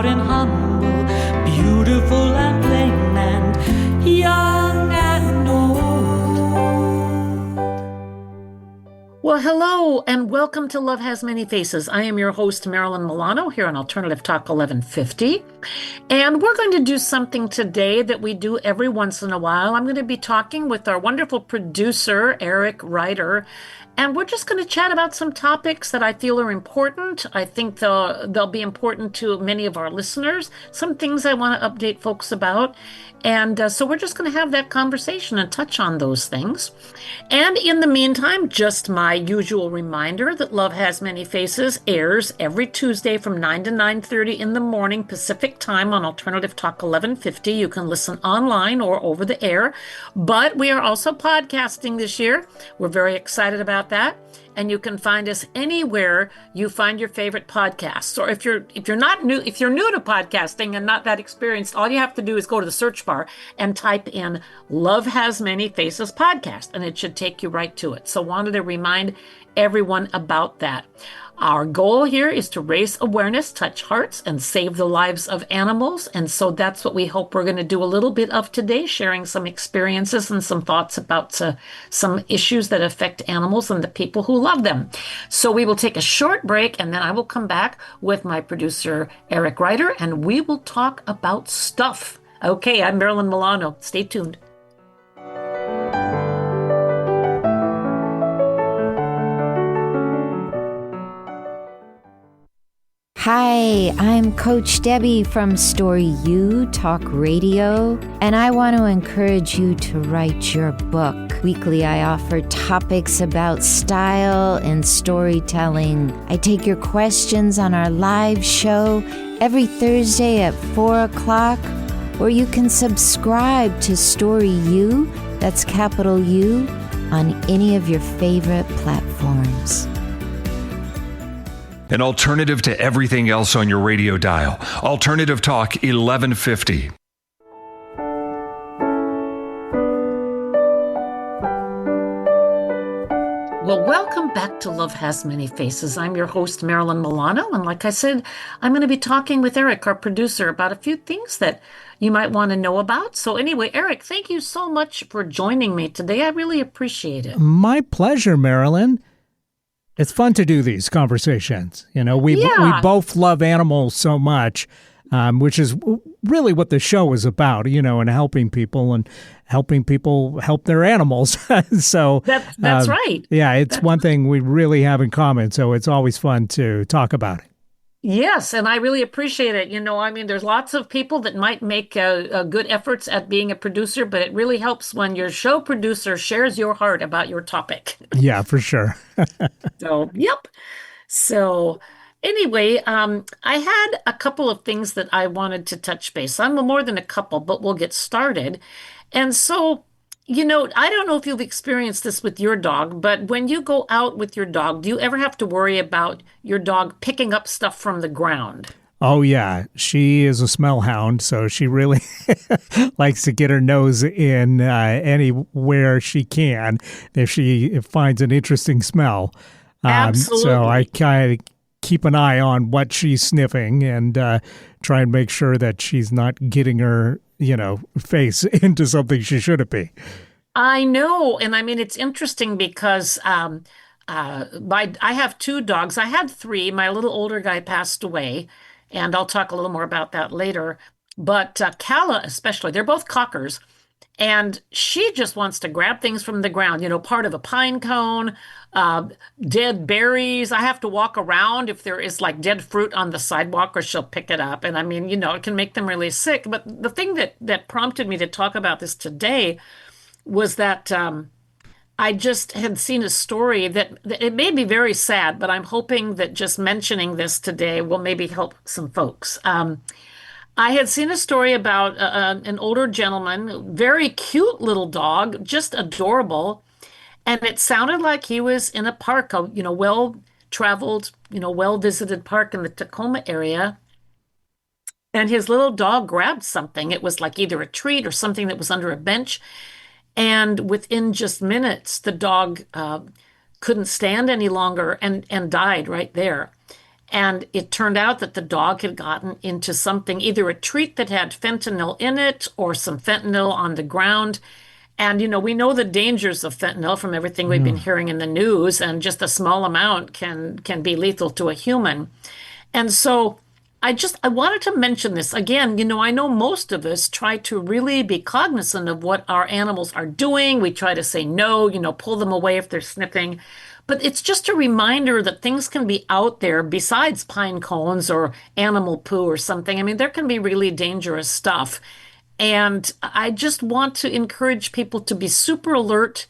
and humble, beautiful and plain, and young and old. Well, hello, and welcome to Love Has Many Faces. I am your host, Marilyn Milano, here on Alternative Talk 1150. And we're going to do something today that we do every once in a while. I'm going to be talking with our wonderful producer, Eric Ryder, and we're just going to chat about some topics that I feel are important. I think they'll be important to many of our listeners, some things I want to update folks about. And so we're just going to have that conversation and touch on those things. And in the meantime, just my usual reminder that Love Has Many Faces airs every Tuesday from 9 to 9:30 in the morning Pacific time on Alternative Talk 1150. You can listen online or over the air, but we are also podcasting this year. We're very excited about that. And you can find us anywhere you find your favorite podcasts. Or if you're new to podcasting and not that experienced, all you have to do is go to the search bar and type in Love Has Many Faces podcast, and it should take you right to it. So wanted to remind everyone about that. Our goal here is to raise awareness, touch hearts, and save the lives of animals. And so that's what we hope we're going to do a little bit of today, sharing some experiences and some thoughts about some issues that affect animals and the people who love them. So we will take a short break, and then I will come back with my producer, Eric Ryder, and we will talk about stuff. Okay, I'm Marilyn Milano. Stay tuned. Hi, I'm Coach Debbie from Story U Talk Radio, and I want to encourage you to write your book. Weekly, I offer topics about style and storytelling. I take your questions on our live show every Thursday at 4 o'clock, or you can subscribe to Story U, that's capital U, on any of your favorite platforms. An alternative to everything else on your radio dial. Alternative Talk 1150. Well, welcome back to Love Has Many Faces. I'm your host, Marilyn Milano, and like I said, I'm going to be talking with Eric, our producer, about a few things that you might want to know about. So anyway, Eric, thank you so much for joining me today. I really appreciate it. My pleasure, Marilyn. It's fun to do these conversations. You know, we both love animals so much, which is really what the show is about, you know, and helping people help their animals. So that's right. Yeah, it's one thing we really have in common. So it's always fun to talk about it. Yes, and I really appreciate it. You know, I mean, there's lots of people that might make good efforts at being a producer, but it really helps when your show producer shares your heart about your topic. Yeah, for sure. So, yep. So anyway, I had a couple of things that I wanted to touch base on. Well, more than a couple, but we'll get started. And so, you know, I don't know if you've experienced this with your dog, but when you go out with your dog, do you ever have to worry about your dog picking up stuff from the ground? Oh, yeah. She is a smell hound, so she really likes to get her nose in anywhere she can if she finds an interesting smell. Absolutely. So I kind of keep an eye on what she's sniffing and try and make sure that she's not getting her, face into something she shouldn't be. I know. And I mean, it's interesting because I have two dogs. I had three. My little older guy passed away, and I'll talk a little more about that later. But Calla especially, they're both cockers. And she just wants to grab things from the ground, part of a pine cone, dead berries. I have to walk around if there is like dead fruit on the sidewalk, or she'll pick it up. And I mean, it can make them really sick. But the thing that prompted me to talk about this today was that I just had seen a story that it made me very sad, but I'm hoping that just mentioning this today will maybe help some folks. I had seen a story about an older gentleman, very cute little dog, just adorable. And it sounded like he was in a park, well-traveled, well-visited park in the Tacoma area. And his little dog grabbed something. It was like either a treat or something that was under a bench. And within just minutes, the dog couldn't stand any longer and died right there. And it turned out that the dog had gotten into something, either a treat that had fentanyl in it or some fentanyl on the ground. And, we know the dangers of fentanyl from everything we've been hearing in the news, and just a small amount can be lethal to a human. And so I wanted to mention this again. I know most of us try to really be cognizant of what our animals are doing. We try to say no, pull them away if they're sniffing. But it's just a reminder that things can be out there besides pine cones or animal poo or something. I mean, there can be really dangerous stuff. And I just want to encourage people to be super alert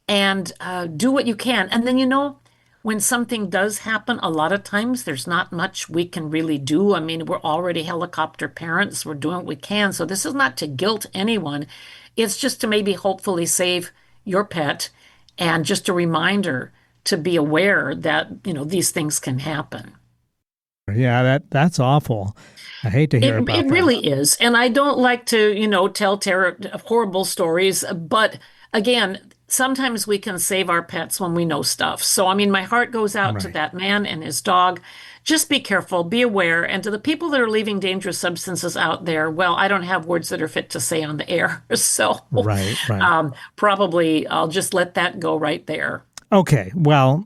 and do what you can. And then, when something does happen, a lot of times there's not much we can really do. I mean, we're already helicopter parents. We're doing what we can. So this is not to guilt anyone. It's just to maybe hopefully save your pet, and just a reminder to be aware that, these things can happen. Yeah, that's awful. I hate to hear about that. It really is. And I don't like to, tell horrible stories. But again, sometimes we can save our pets when we know stuff. So, I mean, my heart goes out to that man and his dog. Just be careful, be aware. And to the people that are leaving dangerous substances out there, well, I don't have words that are fit to say on the air. So right. Probably I'll just let that go right there. Okay, well,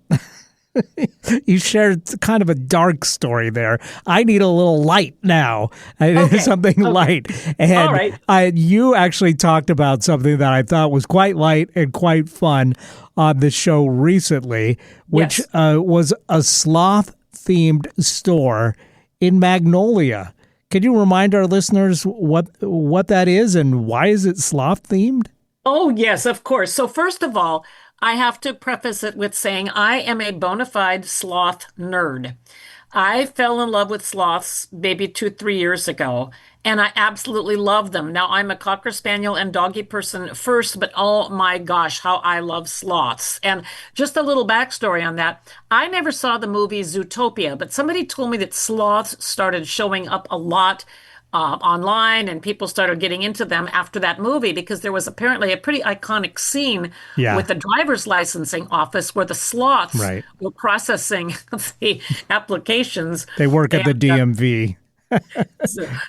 you shared kind of a dark story there. I need a little light now. I need something light. And all right. You actually talked about something that I thought was quite light and quite fun on the show recently, which was a sloth-themed store in Magnolia. Can you remind our listeners what that is and why is it sloth-themed? Oh, yes, of course. So first of all, I have to preface it with saying I am a bona fide sloth nerd. I fell in love with sloths maybe 2-3 years ago, and I absolutely love them. Now, I'm a Cocker Spaniel and doggy person first, but oh my gosh, how I love sloths. And just a little backstory on that. I never saw the movie Zootopia, but somebody told me that sloths started showing up a lot online, and people started getting into them after that movie because there was apparently a pretty iconic scene with the driver's licensing office where the sloths were processing the applications. They work at the DMV.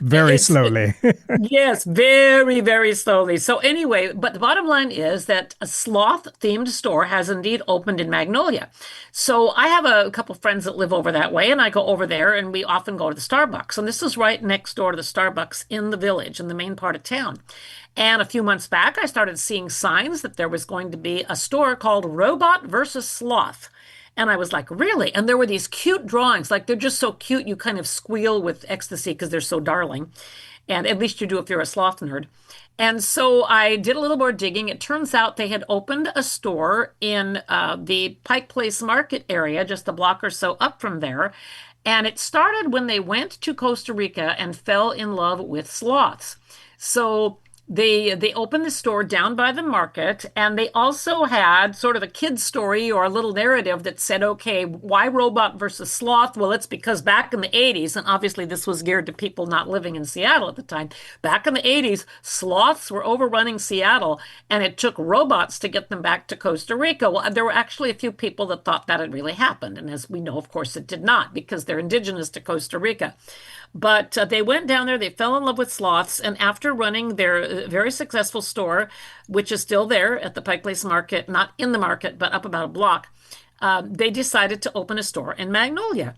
Very slowly. Yes, very, very slowly. So anyway, but the bottom line is that a sloth-themed store has indeed opened in Magnolia. So I have a couple friends that live over that way, and I go over there, and we often go to the Starbucks. And this is right next door to the Starbucks in the village, in the main part of town. And a few months back, I started seeing signs that there was going to be a store called Robot versus Sloth. And I was like, really? And there were these cute drawings. Like, they're just so cute. You kind of squeal with ecstasy because they're so darling. And at least you do if you're a sloth nerd. And so I did a little more digging. It turns out they had opened a store in the Pike Place Market area, just a block or so up from there. And it started when they went to Costa Rica and fell in love with sloths. So they opened the store down by the market, and they also had sort of a kid's story or a little narrative that said, okay, why robot versus sloth? Well, it's because back in the 80s, and obviously this was geared to people not living in Seattle at the time, back in the 80s, sloths were overrunning Seattle, and it took robots to get them back to Costa Rica. Well, there were actually a few people that thought that had really happened, and as we know, of course, it did not, because they're indigenous to Costa Rica. But they went down there, they fell in love with sloths, and after running their very successful store, which is still there at the Pike Place Market, not in the market, but up about a block, they decided to open a store in Magnolia.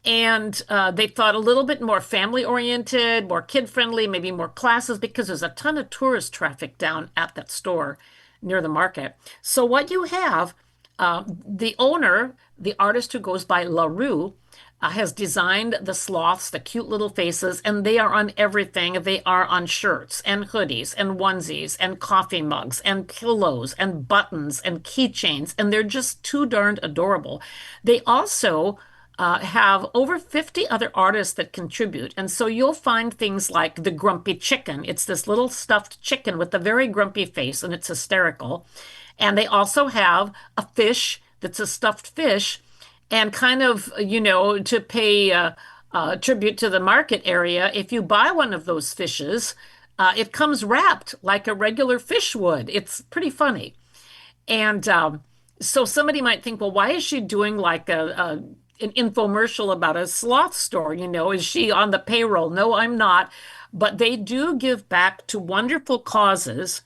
And they thought a little bit more family-oriented, more kid-friendly, maybe more classes, because there's a ton of tourist traffic down at that store near the market. So what you have, the owner, the artist who goes by LaRue, has designed the sloths, the cute little faces, and they are on everything. They are on shirts and hoodies and onesies and coffee mugs and pillows and buttons and keychains, and they're just too darned adorable. They also have over 50 other artists that contribute. And so you'll find things like the grumpy chicken. It's this little stuffed chicken with a very grumpy face, and it's hysterical. And they also have a fish that's a stuffed fish. And kind of, to pay tribute to the market area, if you buy one of those fishes, it comes wrapped like a regular fish would. It's pretty funny. And so somebody might think, well, why is she doing like a an infomercial about a sloth store. Is she on the payroll? No, I'm not. But they do give back to wonderful causes.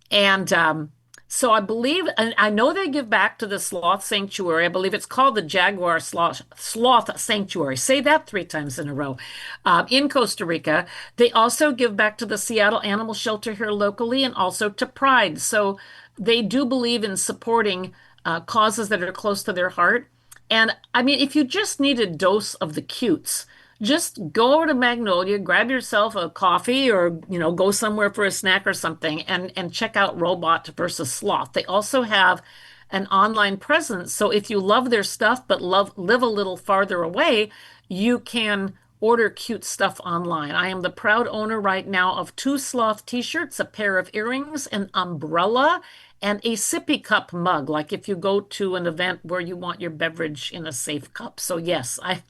And so I believe, and I know they give back to the Sloth Sanctuary. I believe it's called the Jaguar Sloth Sanctuary. Say that 3 times in a row. In Costa Rica. They also give back to the Seattle Animal Shelter here locally and also to Pride. So they do believe in supporting causes that are close to their heart. And I mean, if you just need a dose of the cutes, just go over to Magnolia, grab yourself a coffee or, go somewhere for a snack or something and check out Robot versus Sloth. They also have an online presence. So if you love their stuff but live a little farther away, you can order cute stuff online. I am the proud owner right now of 2 sloth t-shirts, a pair of earrings, an umbrella, and a sippy cup mug, like if you go to an event where you want your beverage in a safe cup. So yes, I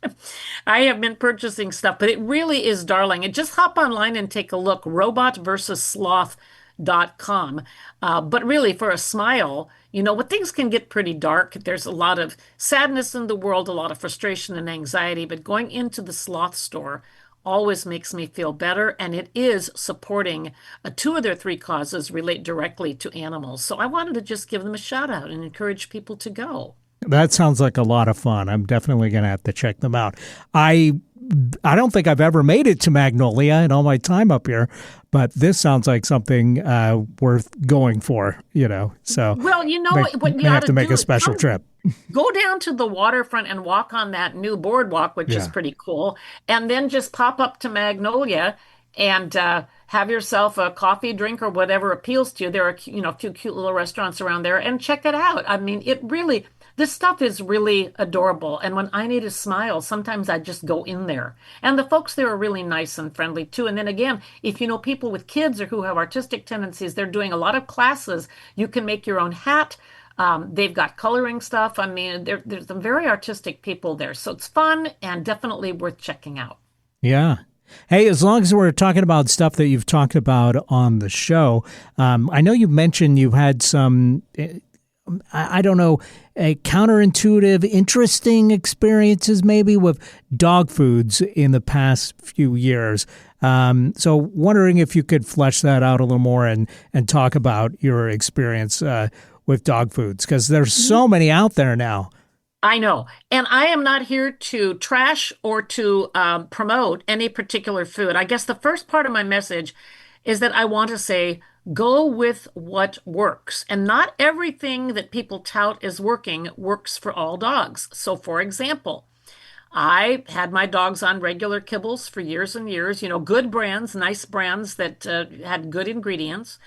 have been purchasing stuff, but it really is darling. And just hop online and take a look, robotversussloth.com. But really, for a smile, when things can get pretty dark, there's a lot of sadness in the world, a lot of frustration and anxiety, but going into the sloth store always makes me feel better, and it is supporting 2 of their 3 causes relate directly to animals. So I wanted to just give them a shout out and encourage people to go. That sounds like a lot of fun. I'm definitely going to have to check them out. I don't think I've ever made it to Magnolia in all my time up here, but this sounds like something worth going for, So well, what you have to make a special trip. Go down to the waterfront and walk on that new boardwalk, which is pretty cool, and then just pop up to Magnolia and have yourself a coffee, drink, or whatever appeals to you. There are a few cute little restaurants around there, and check it out. I mean, this stuff is really adorable. And when I need a smile, sometimes I just go in there. And the folks there are really nice and friendly too. And then again, if you know people with kids or who have artistic tendencies, they're doing a lot of classes. You can make your own hat. They've got coloring stuff. I mean, there's some very artistic people there. So it's fun and definitely worth checking out. Yeah. Hey, as long as we're talking about stuff that you've talked about on the show, I know you mentioned you had some, I don't know, counterintuitive, interesting experiences maybe with dog foods in the past few years. So wondering if you could flesh that out a little more and talk about your experience with dog foods, because there's so many out there now. I know. And I am not here to trash or to promote any particular food. I guess the first part of my message is that I want to say, go with what works. And not everything that people tout as working works for all dogs. So for example, I had my dogs on regular kibbles for years and years, good brands, nice brands that had good ingredients.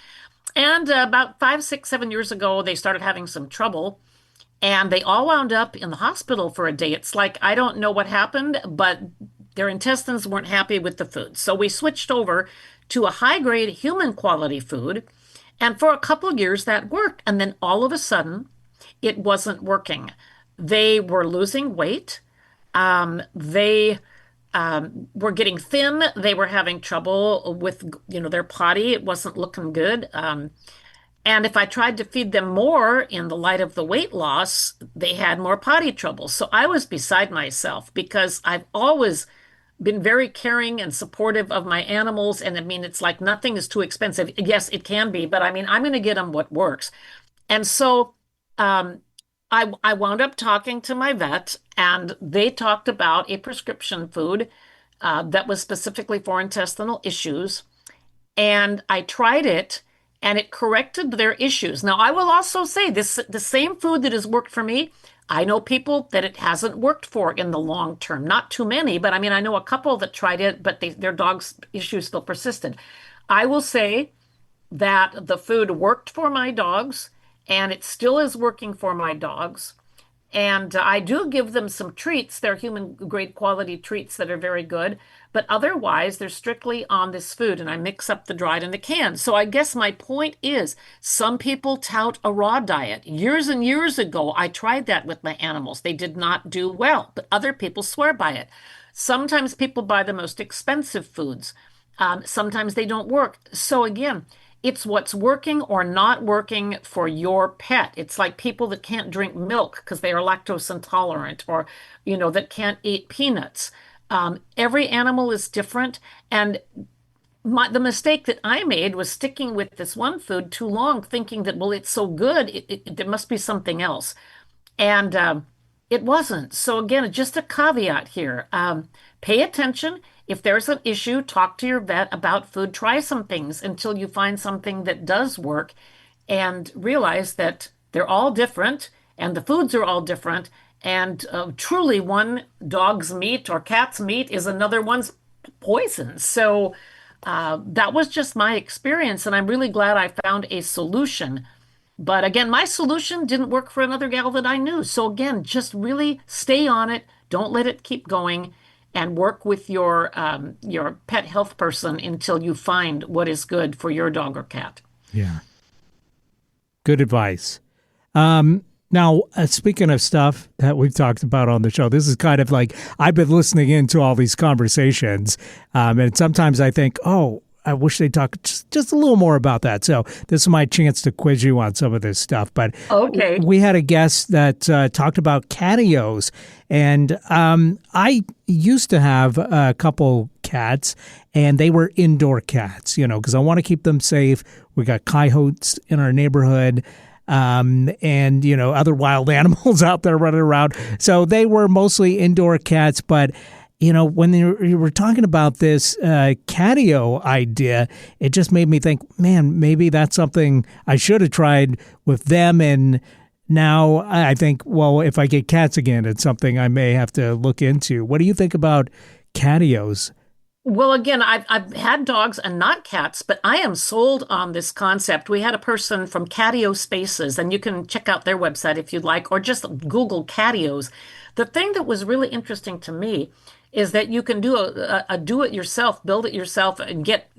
And about 5, 6, 7 years ago, they started having some trouble. And they all wound up in the hospital for a day. It's like, I don't know what happened, but their intestines weren't happy with the food. So we switched over to a high-grade human quality food. And for a couple of years, that worked. And then all of a sudden, it wasn't working. They were losing weight. They were getting thin. They were having trouble with, their potty. It wasn't looking good. And if I tried to feed them more in the light of the weight loss, they had more potty trouble. So I was beside myself because I've always been very caring and supportive of my animals. And I mean, it's like nothing is too expensive. Yes, it can be, but I mean, I'm going to get them what works. And so I wound up talking to my vet, and they talked about a prescription food that was specifically for intestinal issues. And I tried it, and it corrected their issues. Now, I will also say the same food that has worked for me, I know people that it hasn't worked for in the long term. Not too many, but I mean, I know a couple that tried it, but their dog's issues still persisted. I will say that the food worked for my dogs, and it still is working for my dogs. And I do give them some treats. They're human grade quality treats that are very good. But otherwise, they're strictly on this food, and I mix up the dried and the canned. So I guess my point is, some people tout a raw diet. Years and years ago, I tried that with my animals. They did not do well, but other people swear by it. Sometimes people buy the most expensive foods. Sometimes they don't work. So again, It's what's working or not working for your pet. It's like people that can't drink milk because they are lactose intolerant, or, that can't eat peanuts. Every animal is different. And the mistake that I made was sticking with this one food too long, thinking that, well, it's so good, there must be something else. And it wasn't. So again, just a caveat here. Pay attention. If there's an issue, talk to your vet about food. Try some things until you find something that does work, and realize that they're all different and the foods are all different. And truly, one dog's meat or cat's meat is another one's poison. So that was just my experience. And I'm really glad I found a solution. But again, my solution didn't work for another gal that I knew. So again, just really stay on it. Don't let it keep going, and work with your pet health person until you find what is good for your dog or cat. Yeah. Good advice. Now, speaking of stuff that we've talked about on the show, this is kind of like I've been listening into all these conversations, and sometimes I think, oh, I wish they'd talk just a little more about that. So this is my chance to quiz you on some of this stuff. But okay, we had a guest that talked about catios, and I used to have a couple cats, and they were indoor cats, because I want to keep them safe. We got coyotes in our neighborhood. And, other wild animals out there running around. So they were mostly indoor cats. But, when you were talking about this catio idea, it just made me think, man, maybe that's something I should have tried with them. And now I think, well, if I get cats again, it's something I may have to look into. What do you think about catios? Well, again, I've had dogs and not cats, but I am sold on this concept. We had a person from Catio Spaces, and you can check out their website if you'd like, or just Google catios. The thing that was really interesting to me is that you can do a do-it-yourself, build it yourself, and get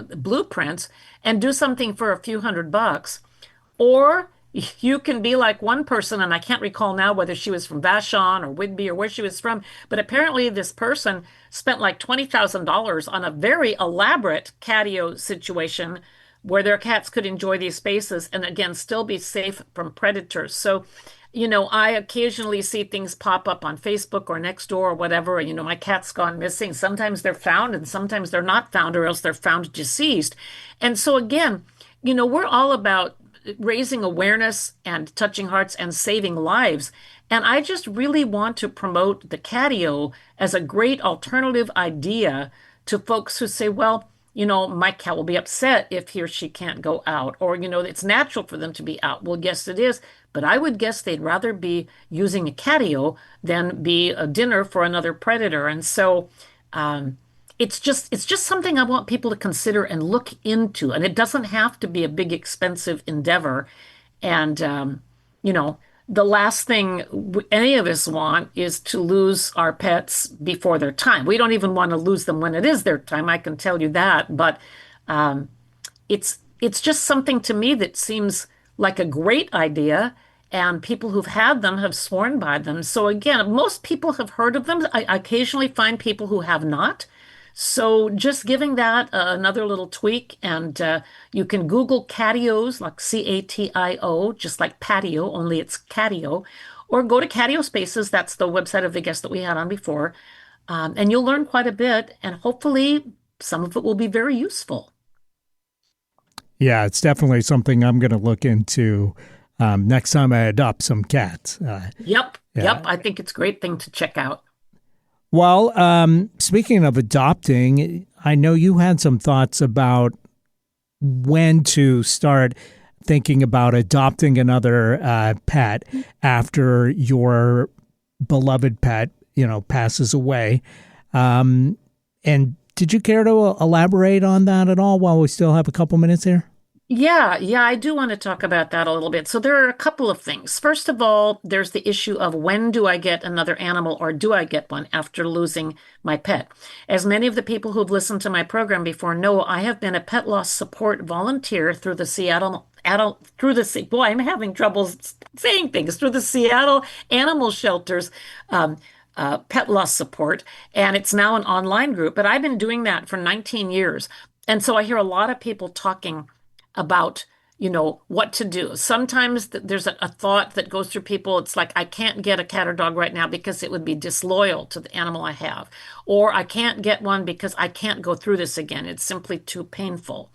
blueprints and do something for a few $100. Or you can be like one person, and I can't recall now whether she was from Vashon or Whidbey or where she was from, but apparently this person spent like $20,000 on a very elaborate catio situation where their cats could enjoy these spaces and again still be safe from predators. So, I occasionally see things pop up on Facebook or Nextdoor or whatever. My cat's gone missing. Sometimes they're found and sometimes they're not found, or else they're found deceased. And so again, we're all about raising awareness and touching hearts and saving lives. And I just really want to promote the catio as a great alternative idea to folks who say, well, my cat will be upset if he or she can't go out, or, it's natural for them to be out. Well, yes, it is. But I would guess they'd rather be using a catio than be a dinner for another predator. And so, it's just something I want people to consider and look into. And it doesn't have to be a big, expensive endeavor. And, the last thing any of us want is to lose our pets before their time. We don't even want to lose them when it is their time. I can tell you that. But it's just something to me that seems like a great idea. And people who've had them have sworn by them. So again, most people have heard of them. I occasionally find people who have not. So just giving that another little tweak, and you can Google catios, like CATIO, just like patio, only it's catio, or go to Catio Spaces. That's the website of the guest that we had on before, and you'll learn quite a bit, and hopefully some of it will be very useful. Yeah, it's definitely something I'm going to look into next time I adopt some cats. Yep. I think it's a great thing to check out. Well, speaking of adopting, I know you had some thoughts about when to start thinking about adopting another pet after your beloved pet, passes away. And did you care to elaborate on that at all while we still have a couple minutes here? Yeah, I do want to talk about that a little bit. So there are a couple of things. First of all, there's the issue of when do I get another animal, or do I get one after losing my pet? As many of the people who've listened to my program before know, I have been a pet loss support volunteer through the Seattle Animal Shelter's pet loss support, and it's now an online group. But I've been doing that for 19 years, and so I hear a lot of people talking about, what to do. Sometimes there's a thought that goes through people. It's like, I can't get a cat or dog right now because it would be disloyal to the animal I have. Or I can't get one because I can't go through this again. It's simply too painful.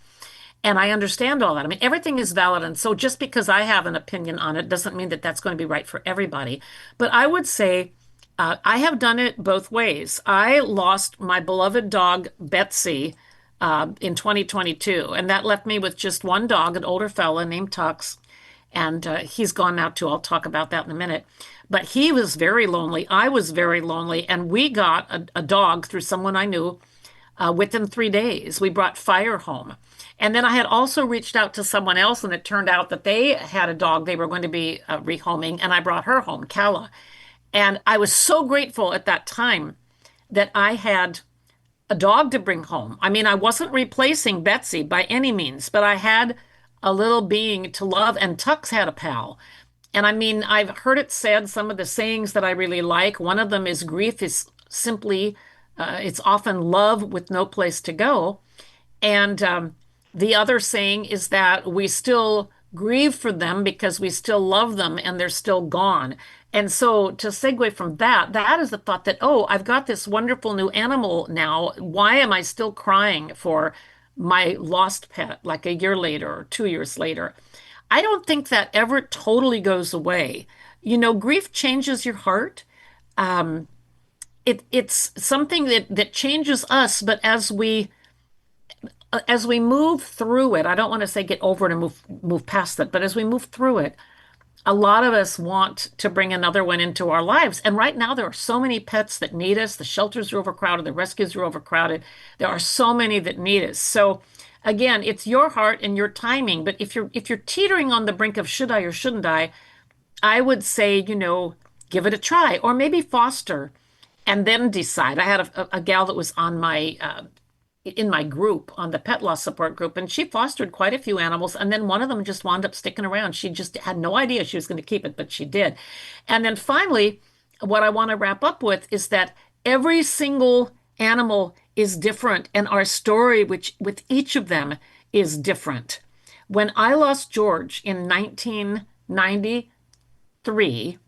And I understand all that. I mean, everything is valid. And so just because I have an opinion on it doesn't mean that that's going to be right for everybody. But I would say I have done it both ways. I lost my beloved dog, Betsy, in 2022. And that left me with just one dog, an older fella named Tux. And he's gone now too. I'll talk about that in a minute. But he was very lonely. I was very lonely. And we got a dog through someone I knew within 3 days. We brought Fire home. And then I had also reached out to someone else, and it turned out that they had a dog they were going to be rehoming, and I brought her home, Kala. And I was so grateful at that time that I had a dog to bring home. I mean, I wasn't replacing Betsy by any means, but I had a little being to love, and Tux had a pal. And I mean, I've heard it said, some of the sayings that I really like. One of them is grief is simply, it's often love with no place to go. And the other saying is that we still grieve for them because we still love them and they're still gone. And so to segue from that, that is the thought that, oh, I've got this wonderful new animal now. Why am I still crying for my lost pet like a year later or 2 years later? I don't think that ever totally goes away. Grief changes your heart. It's something that changes us, but as we move through it, I don't want to say get over it and move past it, but as we move through it, a lot of us want to bring another one into our lives. And right now, there are so many pets that need us. The shelters are overcrowded. The rescues are overcrowded. There are so many that need us. So again, it's your heart and your timing. But if you're teetering on the brink of should I or shouldn't I would say, give it a try, or maybe foster and then decide. I had a gal that was on in my group, on the pet loss support group, and she fostered quite a few animals, and then one of them just wound up sticking around. She just had no idea she was going to keep it, but she did. And then finally, what I want to wrap up with is that every single animal is different, and our story with each of them is different. When I lost George in 1993,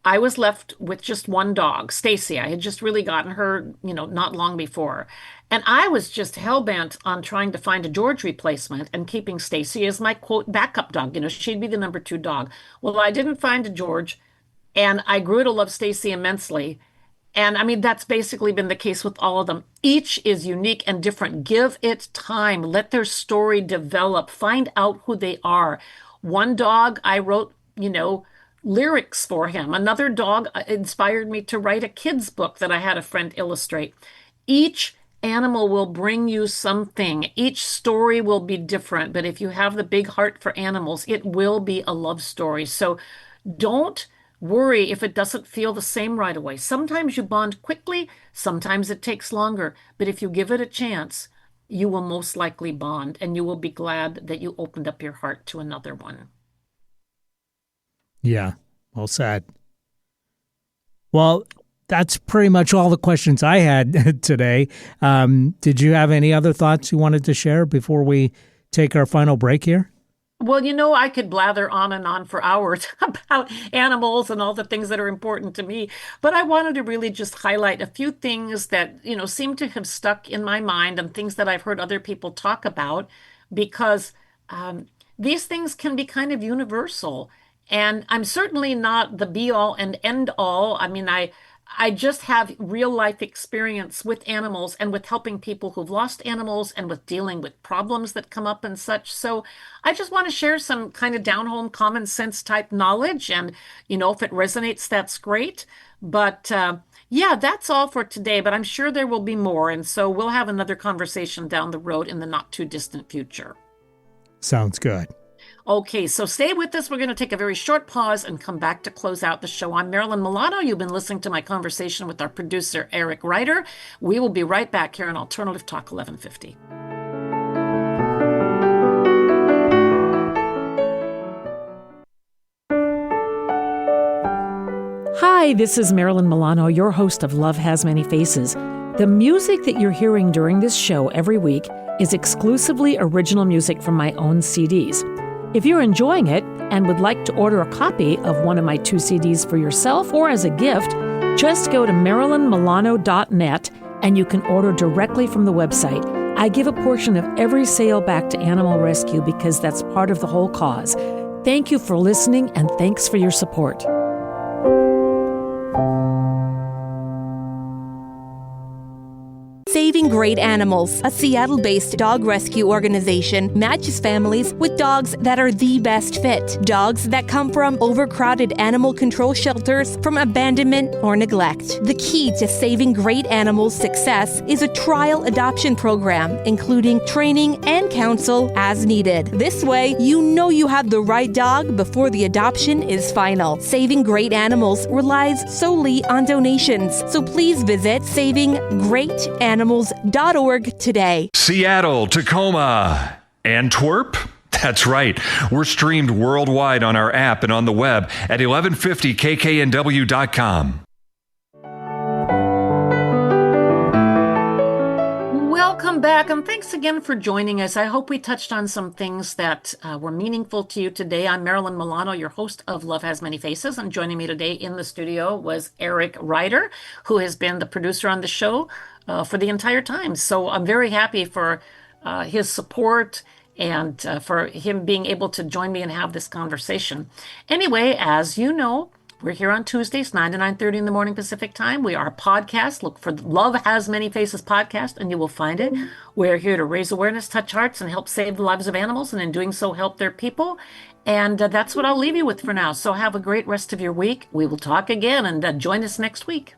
I was left with just one dog, Stacy. I had just really gotten her, not long before. And I was just hell-bent on trying to find a George replacement and keeping Stacy as my, quote, backup dog. She'd be the number 2 dog. Well, I didn't find a George, and I grew to love Stacy immensely. And I mean, that's basically been the case with all of them. Each is unique and different. Give it time. Let their story develop. Find out who they are. One dog, I wrote, lyrics for him. Another dog inspired me to write a kid's book that I had a friend illustrate. Each animal will bring you something. Each story will be different, but if you have the big heart for animals, it will be a love story. So don't worry if it doesn't feel the same right away. Sometimes you bond quickly, sometimes it takes longer, but if you give it a chance, you will most likely bond, and you will be glad that you opened up your heart to another one. Yeah, well said. Well, that's pretty much all the questions I had today. Did you have any other thoughts you wanted to share before we take our final break here? Well, I could blather on and on for hours about animals and all the things that are important to me, but I wanted to really just highlight a few things that, seem to have stuck in my mind and things that I've heard other people talk about, because these things can be kind of universal. And I'm certainly not the be all and end all. I mean, I just have real life experience with animals and with helping people who've lost animals and with dealing with problems that come up and such. So I just want to share some kind of down home common sense type knowledge. And, if it resonates, that's great. But yeah, that's all for today. But I'm sure there will be more. And so we'll have another conversation down the road in the not too distant future. Sounds good. Okay, so stay with us. We're going to take a very short pause and come back to close out the show. I'm Marilyn Milano. You've been listening to my conversation with our producer, Eric Ryder. We will be right back here on Alternative Talk 1150. Hi, this is Marilyn Milano, your host of Love Has Many Faces. The music that you're hearing during this show every week is exclusively original music from my own CDs. If you're enjoying it and would like to order a copy of one of my 2 CDs for yourself or as a gift, just go to marilynmilano.net and you can order directly from the website. I give a portion of every sale back to animal rescue because that's part of the whole cause. Thank you for listening and thanks for your support. Saving Great Animals, a Seattle-based dog rescue organization, matches families with dogs that are the best fit. Dogs that come from overcrowded animal control shelters, from abandonment or neglect. The key to Saving Great Animals' success is a trial adoption program, including training and counsel as needed. This way, you know you have the right dog before the adoption is final. Saving Great Animals relies solely on donations, so please visit savinggreatanimals.org today. Seattle, Tacoma, Antwerp. That's right. We're streamed worldwide on our app and on the web at 1150kknw.com. Welcome back, and thanks again for joining us. I hope we touched on some things that were meaningful to you today. I'm Marilyn Milano, your host of Love Has Many Faces, and joining me today in the studio was Eric Ryder, who has been the producer on the show for the entire time. So I'm very happy for his support and for him being able to join me and have this conversation. Anyway, as you know, we're here on Tuesdays, 9 to 9:30 in the morning Pacific time. We are a podcast. Look for Love Has Many Faces podcast, and you will find it. We're here to raise awareness, touch hearts, and help save the lives of animals, and in doing so, help their people. And that's what I'll leave you with for now. So have a great rest of your week. We will talk again, and join us next week.